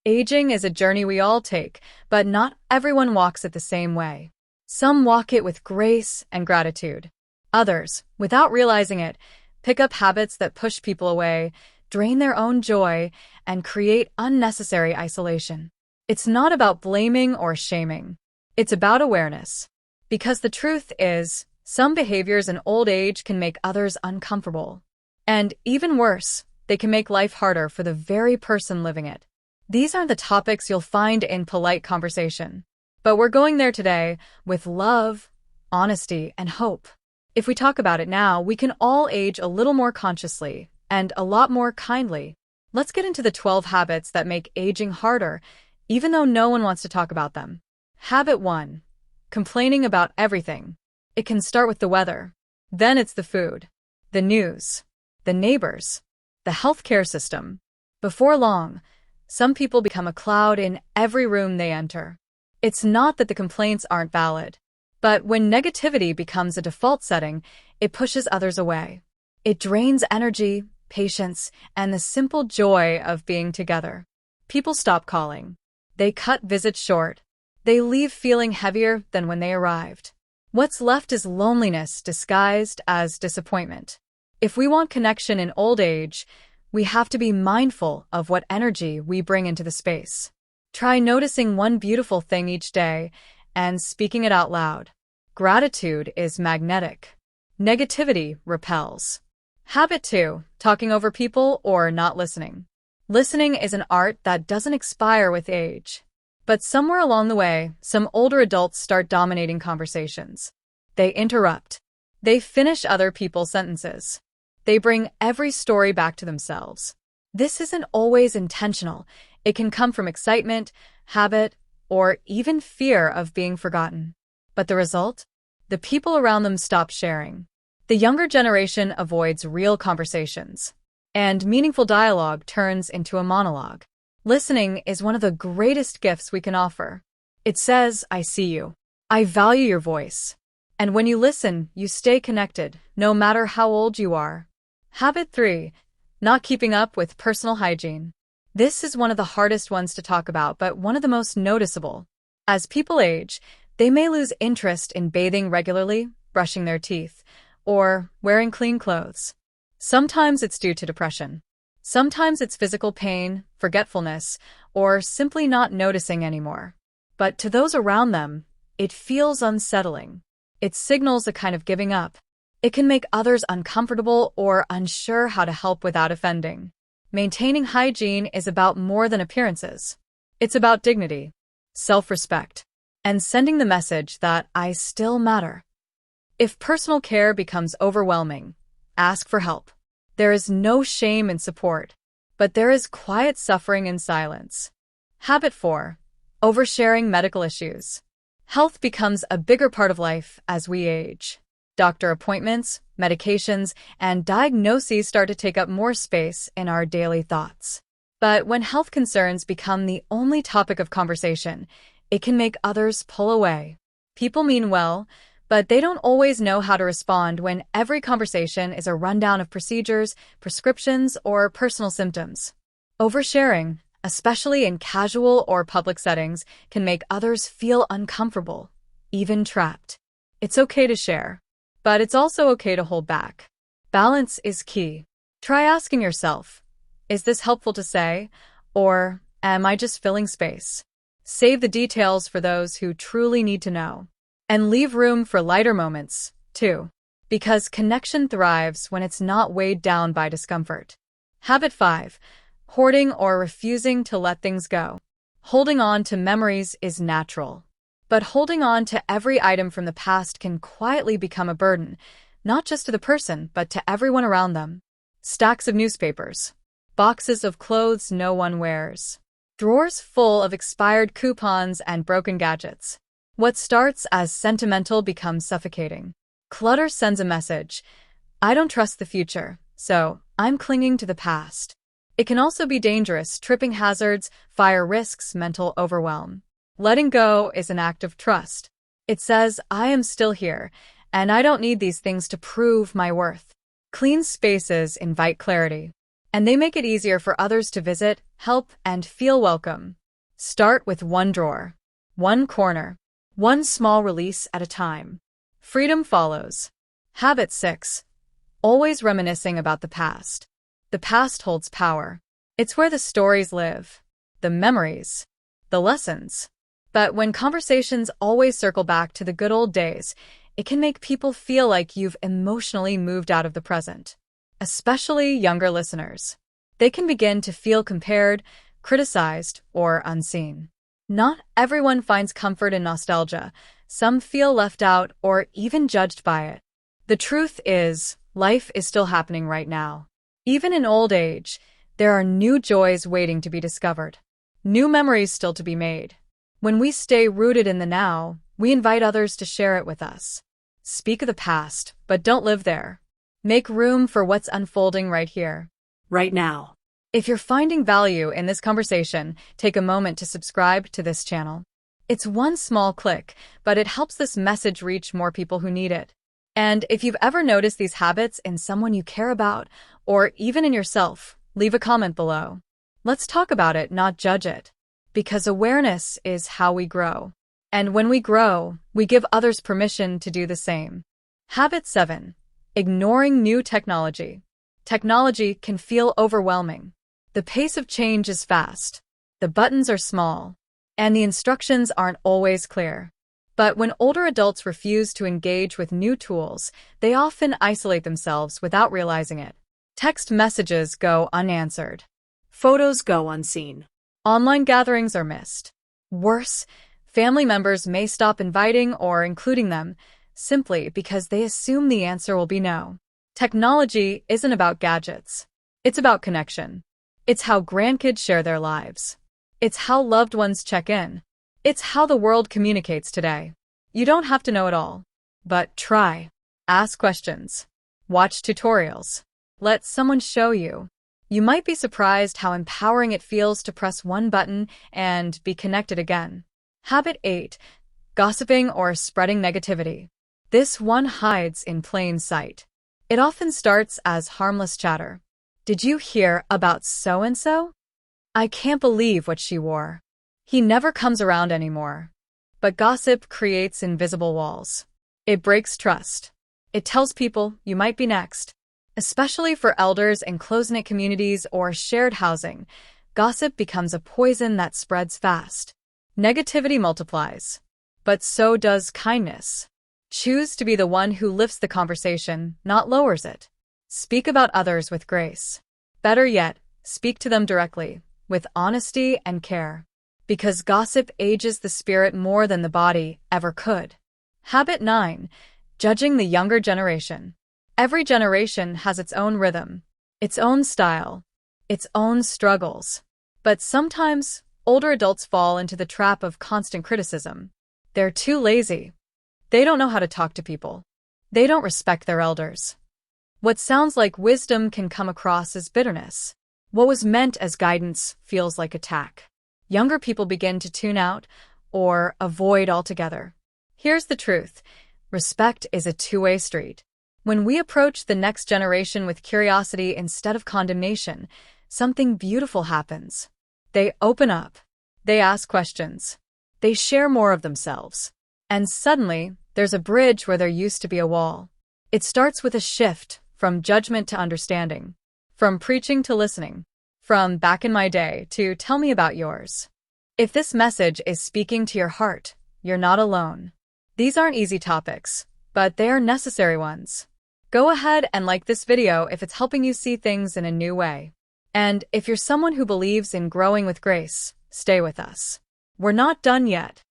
Aging is a journey we all take, but not everyone walks it the same way. Some walk it with grace and gratitude. Others, without realizing it, pick up habits that push people away, drain their own joy, and create unnecessary isolation. It's not about blaming or shaming. It's about awareness. Because the truth is, some behaviors in old age can make others uncomfortable. And even worse, they can make life harder for the very person living it. These aren't the topics you'll find in polite conversation. But we're going there today with love, honesty, and hope. If we talk about it now, we can all age a little more consciously and a lot more kindly. Let's get into the 12 habits that make aging harder, even though no one wants to talk about them. Habit 1. Complaining about everything. It can start with the weather. Then it's the food, the news, the neighbors, the healthcare system. Before long, some people become a cloud in every room they enter. It's not that the complaints aren't valid, but when negativity becomes a default setting, it pushes others away. It drains energy, patience, and the simple joy of being together. People stop calling. They cut visits short. They leave feeling heavier than when they arrived. What's left is loneliness disguised as disappointment. If we want connection in old age, we have to be mindful of what energy we bring into the space. Try noticing one beautiful thing each day and speaking it out loud. Gratitude is magnetic. Negativity repels. Habit 2. Talking over people or not listening. Listening is an art that doesn't expire with age. But somewhere along the way, some older adults start dominating conversations. They interrupt. They finish other people's sentences. They bring every story back to themselves. This isn't always intentional. It can come from excitement, habit, or even fear of being forgotten. But the result? The people around them stop sharing. The younger generation avoids real conversations, and meaningful dialogue turns into a monologue. Listening is one of the greatest gifts we can offer. It says, I see you. I value your voice. And when you listen, you stay connected, no matter how old you are. Habit 3. Not keeping up with personal hygiene. This is one of the hardest ones to talk about, but one of the most noticeable. As people age, they may lose interest in bathing regularly, brushing their teeth, or wearing clean clothes. Sometimes it's due to depression. Sometimes it's physical pain, forgetfulness, or simply not noticing anymore. But to those around them, it feels unsettling. It signals a kind of giving up. It can make others uncomfortable or unsure how to help without offending. Maintaining hygiene is about more than appearances. It's about dignity, self-respect, and sending the message that I still matter. If personal care becomes overwhelming, ask for help. There is no shame in support, but there is quiet suffering in silence. Habit 4. Oversharing medical issues. Health becomes a bigger part of life as we age. Doctor appointments, medications, and diagnoses start to take up more space in our daily thoughts. But when health concerns become the only topic of conversation, it can make others pull away. People mean well, but they don't always know how to respond when every conversation is a rundown of procedures, prescriptions, or personal symptoms. Oversharing, especially in casual or public settings, can make others feel uncomfortable, even trapped. It's okay to share, but it's also okay to hold back. Balance is key. Try asking yourself, is this helpful to say, or am I just filling space? Save the details for those who truly need to know. And leave room for lighter moments, too, because connection thrives when it's not weighed down by discomfort. Habit 5. Hoarding or refusing to let things go. Holding on to memories is natural, but holding on to every item from the past can quietly become a burden, not just to the person, but to everyone around them. Stacks of newspapers, boxes of clothes no one wears, drawers full of expired coupons and broken gadgets. What starts as sentimental becomes suffocating. Clutter sends a message. I don't trust the future, so I'm clinging to the past. It can also be dangerous, tripping hazards, fire risks, mental overwhelm. Letting go is an act of trust. It says, I am still here, and I don't need these things to prove my worth. Clean spaces invite clarity. and they make it easier for others to visit, help, and feel welcome. Start with one drawer, one corner, one small release at a time. Freedom follows. Habit 6. Always reminiscing about the past. The past holds power. It's where the stories live, the memories, the lessons. But when conversations always circle back to the good old days, it can make people feel like you've emotionally moved out of the present. Especially younger listeners. They can begin to feel compared, criticized, or unseen. Not everyone finds comfort in nostalgia. Some feel left out or even judged by it. The truth is, life is still happening right now. Even in old age, there are new joys waiting to be discovered. New memories still to be made. When we stay rooted in the now, we invite others to share it with us. Speak of the past, but don't live there. Make room for what's unfolding right here, right now. If you're finding value in this conversation, take a moment to subscribe to this channel. It's one small click, but it helps this message reach more people who need it. And if you've ever noticed these habits in someone you care about, or even in yourself, leave a comment below. Let's talk about it, not judge it. Because awareness is how we grow. And when we grow, we give others permission to do the same. Habit 7. Ignoring new technology. Technology can feel overwhelming. The pace of change is fast. The buttons are small. And the instructions aren't always clear. But when older adults refuse to engage with new tools, they often isolate themselves without realizing it. Text messages go unanswered. Photos go unseen. Online gatherings are missed. Worse, family members may stop inviting or including them simply because they assume the answer will be no. Technology isn't about gadgets. It's about connection. It's how grandkids share their lives. It's how loved ones check in. It's how the world communicates today. You don't have to know it all. But try. Ask questions. Watch tutorials. Let someone show you. You might be surprised how empowering it feels to press one button and be connected again. Habit 8. Gossiping or spreading negativity. This one hides in plain sight. It often starts as harmless chatter. Did you hear about so-and-so? I can't believe what she wore. He never comes around anymore. But gossip creates invisible walls. It breaks trust. It tells people you might be next. Especially for elders in close-knit communities or shared housing, gossip becomes a poison that spreads fast. Negativity multiplies. But so does kindness. Choose to be the one who lifts the conversation, not lowers it. Speak about others with grace. Better yet, speak to them directly, with honesty and care. Because gossip ages the spirit more than the body ever could. Habit 9. Judging the younger generation. Every generation has its own rhythm, its own style, its own struggles. But sometimes, older adults fall into the trap of constant criticism. They're too lazy. They don't know how to talk to people. They don't respect their elders. What sounds like wisdom can come across as bitterness. What was meant as guidance feels like attack. Younger people begin to tune out or avoid altogether. Here's the truth. Respect is a two-way street. When we approach the next generation with curiosity instead of condemnation, something beautiful happens. They open up. They ask questions. They share more of themselves. And suddenly, there's a bridge where there used to be a wall. It starts with a shift from judgment to understanding, from preaching to listening, from back in my day to tell me about yours. If this message is speaking to your heart, you're not alone. These aren't easy topics, but they are necessary ones. Go ahead and like this video if it's helping you see things in a new way. And if you're someone who believes in growing with grace, stay with us. We're not done yet.